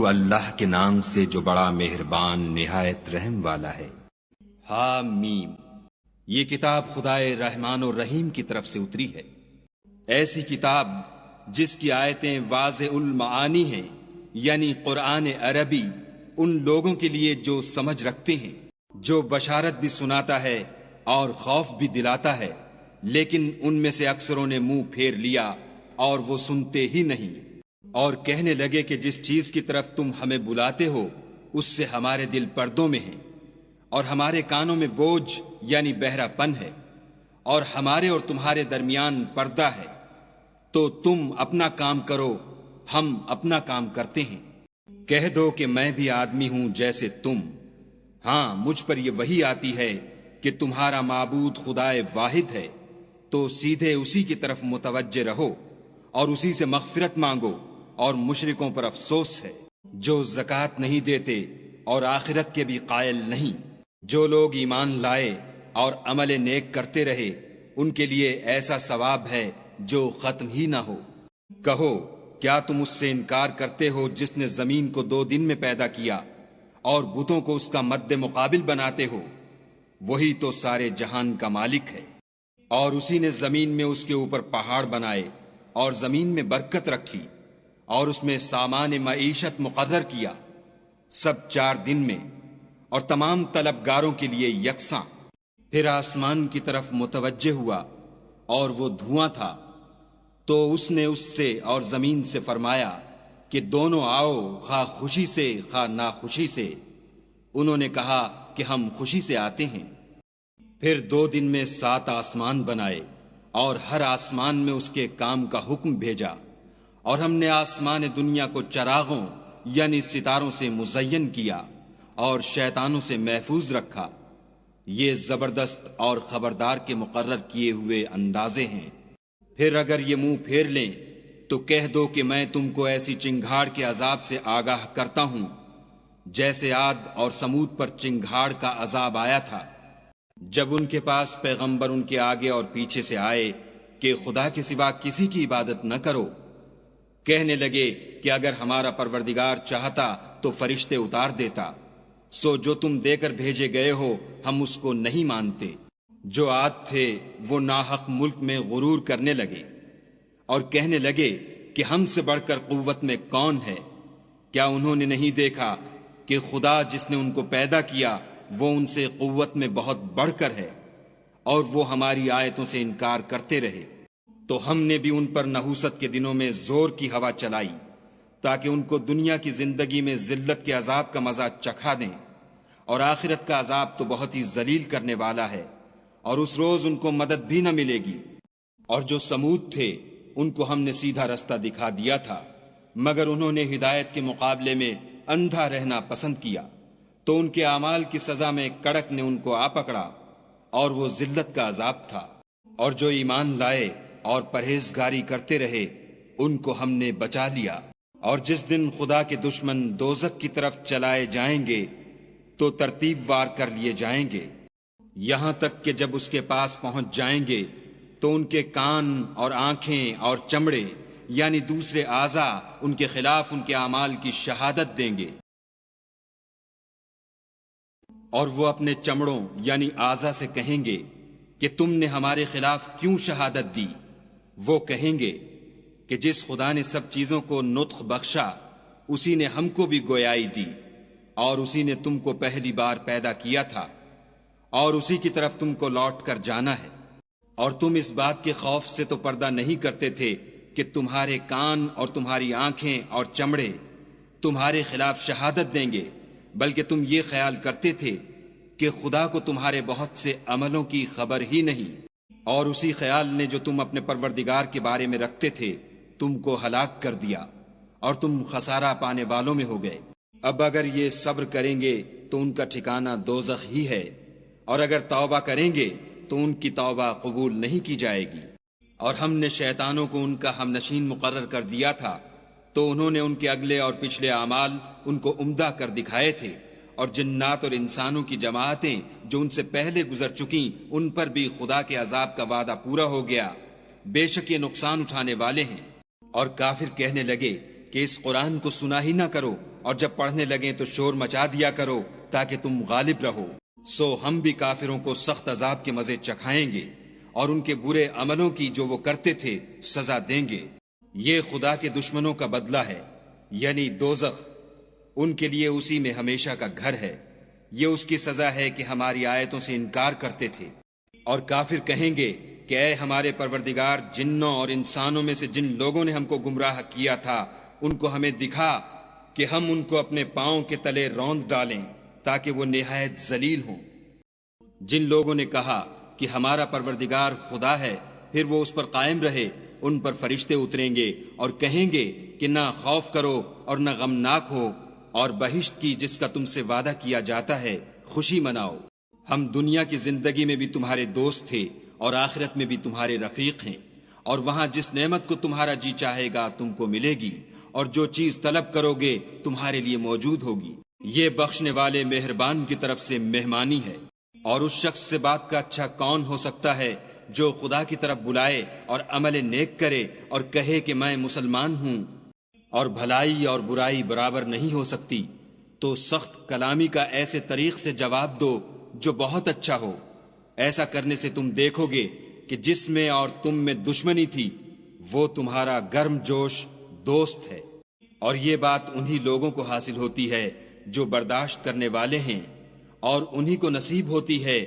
اللہ کے نام سے جو بڑا مہربان نہایت رحم والا ہے۔ حامیم، یہ کتاب خدائے رحمان و رحیم کی طرف سے اتری ہے، ایسی کتاب جس کی آیتیں واضح المعانی ہیں، یعنی قرآن عربی ان لوگوں کے لیے جو سمجھ رکھتے ہیں، جو بشارت بھی سناتا ہے اور خوف بھی دلاتا ہے، لیکن ان میں سے اکثروں نے منہ پھیر لیا اور وہ سنتے ہی نہیں، اور کہنے لگے کہ جس چیز کی طرف تم ہمیں بلاتے ہو اس سے ہمارے دل پردوں میں ہیں، اور ہمارے کانوں میں بوجھ یعنی بہرا پن ہے، اور ہمارے اور تمہارے درمیان پردہ ہے، تو تم اپنا کام کرو، ہم اپنا کام کرتے ہیں۔ کہہ دو کہ میں بھی آدمی ہوں جیسے تم، ہاں مجھ پر یہ وحی آتی ہے کہ تمہارا معبود خدائے واحد ہے، تو سیدھے اسی کی طرف متوجہ رہو اور اسی سے مغفرت مانگو، اور مشرکوں پر افسوس ہے جو زکوٰۃ نہیں دیتے اور آخرت کے بھی قائل نہیں۔ جو لوگ ایمان لائے اور عمل نیک کرتے رہے ان کے لیے ایسا ثواب ہے جو ختم ہی نہ ہو۔ کہو کیا تم اس سے انکار کرتے ہو جس نے زمین کو 2 دن میں پیدا کیا اور بتوں کو اس کا مد مقابل بناتے ہو؟ وہی تو سارے جہان کا مالک ہے، اور اسی نے زمین میں اس کے اوپر پہاڑ بنائے اور زمین میں برکت رکھی اور اس میں سامان معیشت مقرر کیا، سب 4 دن میں اور تمام طلبگاروں کے لیے یکساں۔ پھر آسمان کی طرف متوجہ ہوا اور وہ دھواں تھا، تو اس نے اس سے اور زمین سے فرمایا کہ دونوں آؤ، خواہ خوشی سے خواہ ناخوشی سے۔ انہوں نے کہا کہ ہم خوشی سے آتے ہیں۔ پھر 2 دن میں 7 آسمان بنائے اور ہر آسمان میں اس کے کام کا حکم بھیجا، اور ہم نے آسمان دنیا کو چراغوں یعنی ستاروں سے مزین کیا اور شیطانوں سے محفوظ رکھا۔ یہ زبردست اور خبردار کے مقرر کیے ہوئے اندازے ہیں۔ پھر اگر یہ منہ پھیر لیں تو کہہ دو کہ میں تم کو ایسی چنگھاڑ کے عذاب سے آگاہ کرتا ہوں جیسے عاد اور سمود پر چنگھاڑ کا عذاب آیا تھا، جب ان کے پاس پیغمبر ان کے آگے اور پیچھے سے آئے کہ خدا کے سوا کسی کی عبادت نہ کرو۔ کہنے لگے کہ اگر ہمارا پروردگار چاہتا تو فرشتے اتار دیتا، سو جو تم دے کر بھیجے گئے ہو ہم اس کو نہیں مانتے۔ جو عاد تھے وہ ناحق ملک میں غرور کرنے لگے اور کہنے لگے کہ ہم سے بڑھ کر قوت میں کون ہے؟ کیا انہوں نے نہیں دیکھا کہ خدا جس نے ان کو پیدا کیا وہ ان سے قوت میں بہت بڑھ کر ہے، اور وہ ہماری آیتوں سے انکار کرتے رہے۔ تو ہم نے بھی ان پر نحوست کے دنوں میں زور کی ہوا چلائی تاکہ ان کو دنیا کی زندگی میں ذلت کے عذاب کا مزہ چکھا دیں، اور آخرت کا عذاب تو بہت ہی ذلیل کرنے والا ہے، اور اس روز ان کو مدد بھی نہ ملے گی۔ اور جو سمود تھے ان کو ہم نے سیدھا رستہ دکھا دیا تھا، مگر انہوں نے ہدایت کے مقابلے میں اندھا رہنا پسند کیا، تو ان کے اعمال کی سزا میں کڑک نے ان کو آ پکڑا، اور وہ ذلت کا عذاب تھا۔ اور جو ایمان لائے اور پرہیزگاری کرتے رہے ان کو ہم نے بچا لیا۔ اور جس دن خدا کے دشمن دوزخ کی طرف چلائے جائیں گے تو ترتیب وار کر لیے جائیں گے، یہاں تک کہ جب اس کے پاس پہنچ جائیں گے تو ان کے کان اور آنکھیں اور چمڑے یعنی دوسرے اعضاء ان کے خلاف ان کے اعمال کی شہادت دیں گے، اور وہ اپنے چمڑوں یعنی اعضاء سے کہیں گے کہ تم نے ہمارے خلاف کیوں شہادت دی؟ وہ کہیں گے کہ جس خدا نے سب چیزوں کو نطق بخشا اسی نے ہم کو بھی گویائی دی، اور اسی نے تم کو پہلی بار پیدا کیا تھا، اور اسی کی طرف تم کو لوٹ کر جانا ہے۔ اور تم اس بات کے خوف سے تو پردہ نہیں کرتے تھے کہ تمہارے کان اور تمہاری آنکھیں اور چمڑے تمہارے خلاف شہادت دیں گے، بلکہ تم یہ خیال کرتے تھے کہ خدا کو تمہارے بہت سے عملوں کی خبر ہی نہیں، اور اسی خیال نے جو تم اپنے پروردگار کے بارے میں رکھتے تھے تم کو ہلاک کر دیا، اور تم خسارہ پانے والوں میں ہو گئے۔ اب اگر یہ صبر کریں گے تو ان کا ٹھکانہ دوزخ ہی ہے، اور اگر توبہ کریں گے تو ان کی توبہ قبول نہیں کی جائے گی۔ اور ہم نے شیطانوں کو ان کا ہم نشین مقرر کر دیا تھا، تو انہوں نے ان کے اگلے اور پچھلے اعمال ان کو عمدہ کر دکھائے تھے، اور جنات اور انسانوں کی جماعتیں جو ان سے پہلے گزر چکیں ان پر بھی خدا کے عذاب کا وعدہ پورا ہو گیا، بے شک یہ نقصان اٹھانے والے ہیں۔ اور کافر کہنے لگے کہ اس قرآن کو سنا ہی نہ کرو اور جب پڑھنے لگیں تو شور مچا دیا کرو تاکہ تم غالب رہو۔ سو ہم بھی کافروں کو سخت عذاب کے مزے چکھائیں گے اور ان کے برے عملوں کی جو وہ کرتے تھے سزا دیں گے۔ یہ خدا کے دشمنوں کا بدلہ ہے، یعنی دوزخ، ان کے لیے اسی میں ہمیشہ کا گھر ہے۔ یہ اس کی سزا ہے کہ ہماری آیتوں سے انکار کرتے تھے۔ اور کافر کہیں گے کہ اے ہمارے پروردگار، جنوں اور انسانوں میں سے جن لوگوں نے ہم کو گمراہ کیا تھا ان کو ہمیں دکھا کہ ہم ان کو اپنے پاؤں کے تلے روند ڈالیں تاکہ وہ نہایت ذلیل ہوں۔ جن لوگوں نے کہا کہ ہمارا پروردگار خدا ہے، پھر وہ اس پر قائم رہے، ان پر فرشتے اتریں گے اور کہیں گے کہ نہ خوف کرو اور نہ غمناک ہو، اور بہشت کی جس کا تم سے وعدہ کیا جاتا ہے خوشی مناؤ۔ ہم دنیا کی زندگی میں بھی تمہارے دوست تھے اور آخرت میں بھی تمہارے رفیق ہیں، اور وہاں جس نعمت کو تمہارا جی چاہے گا تم کو ملے گی، اور جو چیز طلب کرو گے تمہارے لیے موجود ہوگی۔ یہ بخشنے والے مہربان کی طرف سے مہمانی ہے۔ اور اس شخص سے بات کا اچھا کون ہو سکتا ہے جو خدا کی طرف بلائے اور عمل نیک کرے اور کہے کہ میں مسلمان ہوں، اور بھلائی اور برائی برابر نہیں ہو سکتی، تو سخت کلامی کا ایسے طریق سے جواب دو جو بہت اچھا ہو۔ ایسا کرنے سے تم دیکھو گے کہ جس میں اور تم میں دشمنی تھی وہ تمہارا گرم جوش دوست ہے۔ اور یہ بات انہی لوگوں کو حاصل ہوتی ہے جو برداشت کرنے والے ہیں، اور انہی کو نصیب ہوتی ہے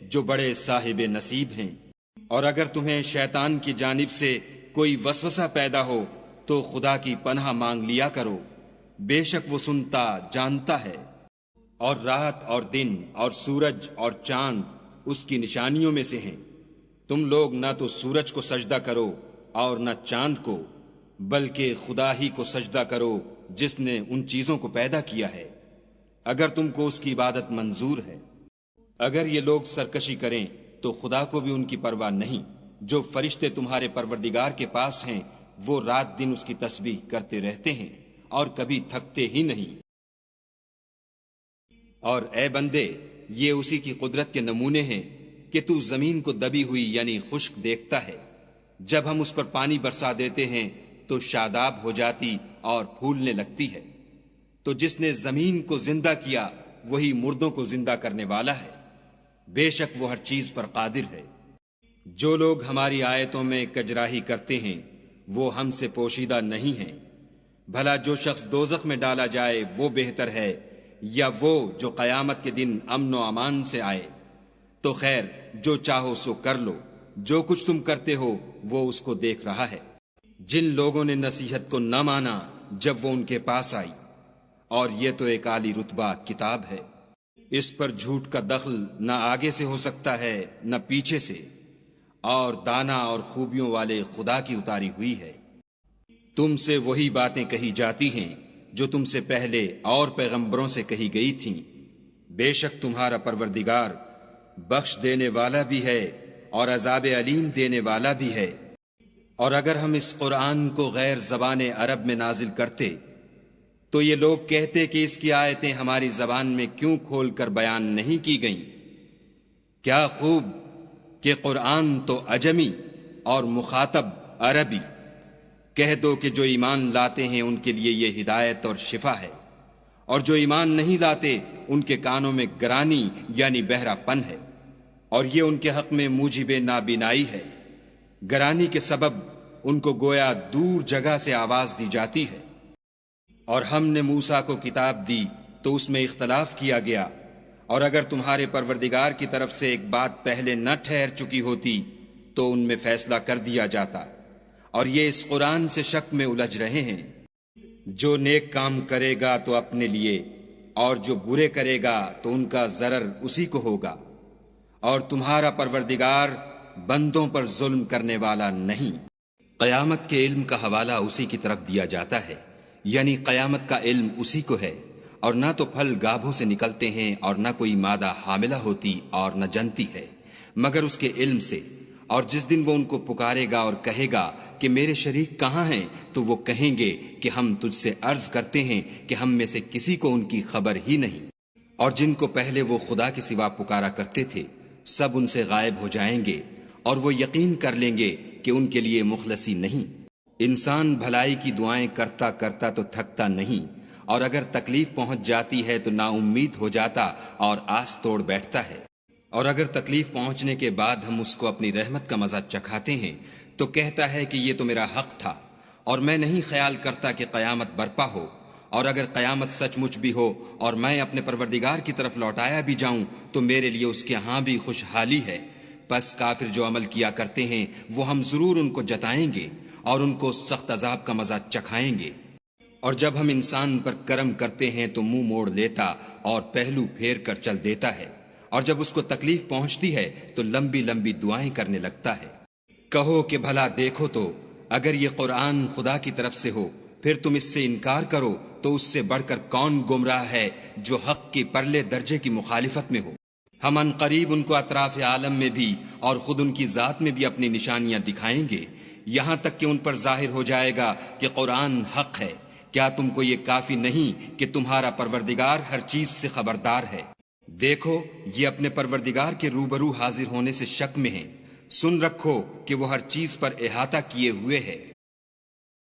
جو بڑے صاحب نصیب ہیں۔ اور اگر تمہیں شیطان کی جانب سے کوئی وسوسہ پیدا ہو تو خدا کی پناہ مانگ لیا کرو، بے شک وہ سنتا جانتا ہے۔ اور رات اور دن اور سورج اور چاند اس کی نشانیوں میں سے ہیں۔ تم لوگ نہ تو سورج کو سجدہ کرو اور نہ چاند کو، بلکہ خدا ہی کو سجدہ کرو جس نے ان چیزوں کو پیدا کیا ہے، اگر تم کو اس کی عبادت منظور ہے۔ اگر یہ لوگ سرکشی کریں تو خدا کو بھی ان کی پرواہ نہیں۔ جو فرشتے تمہارے پروردگار کے پاس ہیں وہ رات دن اس کی تسبیح کرتے رہتے ہیں اور کبھی تھکتے ہی نہیں۔ اور اے بندے، یہ اسی کی قدرت کے نمونے ہیں کہ تو زمین کو دبی ہوئی یعنی خشک دیکھتا ہے، جب ہم اس پر پانی برسا دیتے ہیں تو شاداب ہو جاتی اور پھولنے لگتی ہے۔ تو جس نے زمین کو زندہ کیا وہی مردوں کو زندہ کرنے والا ہے، بے شک وہ ہر چیز پر قادر ہے۔ جو لوگ ہماری آیتوں میں کجراہی کرتے ہیں وہ ہم سے پوشیدہ نہیں ہیں۔ بھلا جو شخص دوزخ میں ڈالا جائے وہ بہتر ہے یا وہ جو قیامت کے دن امن و امان سے آئے؟ تو خیر، جو چاہو سو کر لو، جو کچھ تم کرتے ہو وہ اس کو دیکھ رہا ہے۔ جن لوگوں نے نصیحت کو نہ مانا جب وہ ان کے پاس آئی، اور یہ تو ایک عالی رتبہ کتاب ہے، اس پر جھوٹ کا دخل نہ آگے سے ہو سکتا ہے نہ پیچھے سے، اور دانا اور خوبیوں والے خدا کی اتاری ہوئی ہے۔ تم سے وہی باتیں کہی جاتی ہیں جو تم سے پہلے اور پیغمبروں سے کہی گئی تھیں۔ بے شک تمہارا پروردگار بخش دینے والا بھی ہے اور عذاب علیم دینے والا بھی ہے۔ اور اگر ہم اس قرآن کو غیر زبان عرب میں نازل کرتے تو یہ لوگ کہتے کہ اس کی آیتیں ہماری زبان میں کیوں کھول کر بیان نہیں کی گئیں؟ کیا خوب کہ قرآن تو عجمی اور مخاطب عربی۔ کہہ دو کہ جو ایمان لاتے ہیں ان کے لیے یہ ہدایت اور شفا ہے، اور جو ایمان نہیں لاتے ان کے کانوں میں گرانی یعنی بہرا پن ہے، اور یہ ان کے حق میں موجب نابینائی ہے۔ گرانی کے سبب ان کو گویا دور جگہ سے آواز دی جاتی ہے۔ اور ہم نے موسیٰ کو کتاب دی تو اس میں اختلاف کیا گیا، اور اگر تمہارے پروردگار کی طرف سے ایک بات پہلے نہ ٹھہر چکی ہوتی تو ان میں فیصلہ کر دیا جاتا، اور یہ اس قرآن سے شک میں الجھ رہے ہیں۔ جو نیک کام کرے گا تو اپنے لیے، اور جو برے کرے گا تو ان کا ضرر اسی کو ہوگا، اور تمہارا پروردگار بندوں پر ظلم کرنے والا نہیں۔ قیامت کے علم کا حوالہ اسی کی طرف دیا جاتا ہے، یعنی قیامت کا علم اسی کو ہے، اور نہ تو پھل گابھوں سے نکلتے ہیں اور نہ کوئی مادہ حاملہ ہوتی اور نہ جنتی ہے، مگر اس کے علم سے۔ اور جس دن وہ ان کو پکارے گا اور کہے گا کہ میرے شریک کہاں ہیں، تو وہ کہیں گے کہ ہم تجھ سے عرض کرتے ہیں کہ ہم میں سے کسی کو ان کی خبر ہی نہیں۔ اور جن کو پہلے وہ خدا کے سوا پکارا کرتے تھے سب ان سے غائب ہو جائیں گے، اور وہ یقین کر لیں گے کہ ان کے لیے مخلصی نہیں۔ انسان بھلائی کی دعائیں کرتا کرتا تو تھکتا نہیں، اور اگر تکلیف پہنچ جاتی ہے تو نا امید ہو جاتا اور آس توڑ بیٹھتا ہے، اور اگر تکلیف پہنچنے کے بعد ہم اس کو اپنی رحمت کا مزہ چکھاتے ہیں تو کہتا ہے کہ یہ تو میرا حق تھا اور میں نہیں خیال کرتا کہ قیامت برپا ہو، اور اگر قیامت سچ مچ بھی ہو اور میں اپنے پروردگار کی طرف لوٹایا بھی جاؤں تو میرے لیے اس کے ہاں بھی خوشحالی ہے۔ پس کافر جو عمل کیا کرتے ہیں وہ ہم ضرور ان کو جتائیں گے اور ان کو سخت عذاب کا مزہ چکھائیں گے۔ اور جب ہم انسان پر کرم کرتے ہیں تو منہ موڑ لیتا اور پہلو پھیر کر چل دیتا ہے، اور جب اس کو تکلیف پہنچتی ہے تو لمبی لمبی دعائیں کرنے لگتا ہے۔ کہو کہ بھلا دیکھو تو اگر یہ قرآن خدا کی طرف سے ہو پھر تم اس سے انکار کرو تو اس سے بڑھ کر کون گمراہ ہے جو حق کی پرلے درجے کی مخالفت میں ہو۔ ہم ان قریب ان کو اطراف عالم میں بھی اور خود ان کی ذات میں بھی اپنی نشانیاں دکھائیں گے، یہاں تک کہ ان پر ظاہر ہو جائے گا کہ قرآن حق ہے۔ کیا تم کو یہ کافی نہیں کہ تمہارا پروردگار ہر چیز سے خبردار ہے؟ دیکھو یہ اپنے پروردگار کے روبرو حاضر ہونے سے شک میں ہیں، سن رکھو کہ وہ ہر چیز پر احاطہ کیے ہوئے ہے۔